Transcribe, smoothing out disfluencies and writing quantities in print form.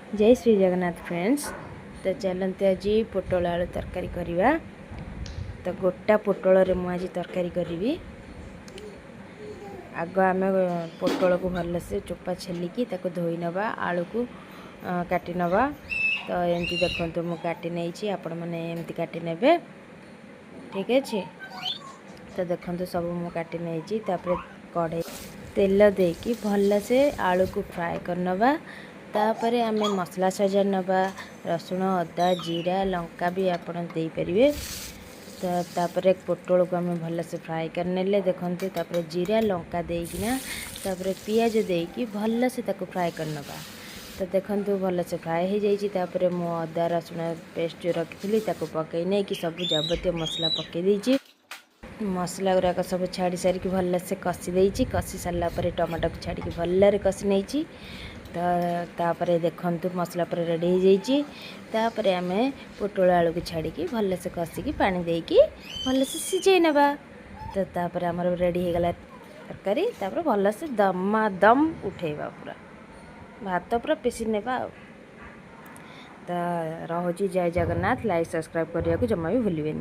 जय श्री जगन्नाथ फ्रेंड्स। तो चलते आज पोटल आलू तरकारी करवा। तो गोटा पोटल रे मु आज तरकारी करी। आग आम पोटल को भलसे चोपा छेलिकी ताको धोई नवा, आलू को काटी नवा। तो एमती देखो मु काटी नहीं, आपण मैंने एमती काटी नेबे, ठीक अच्छे। तो देखो सब मु काटी नहीं, कढ़ाई तेल देकी भलसे आलू को फ्राए कर नवा। तापर आम मसला सजा नवा, रसुण अदा जीरा लंका भी आप दे पारे। तो तापर पोटल को आम भलसे फ्राए करने देखो। तापर जीरा लंका देकिना तापर पियाज देकी भलसे ताको फ्राए कर नवा। तो देखो भलसे फ्राए हो जाइए। मु अदा रसुण पेस्ट जो रखी पकई नहीं कि सब जबतीय मसला पकई देछि। मसला गुराक सब छाड़ी सारिकी भलसे कषि देछि। कषि सारापर टमाटो को छाड़ी भलरे कषि नहीं। तो तापर देखु मसला पर रेडी हो जाइए। तापर आम पोटल आलू को छाड़ी भलसे कषिकी पानी देकी भलसे सिझे नवा। तो तापर आमर रेडी हो गला तरकारी। तापर भलसे दम उठेबा, पूरा भात पूरा पेसी नेबा। तो रहुची जय जगन्नाथ। लाइक सब्सक्राइब करने को जमा भी भूलिए।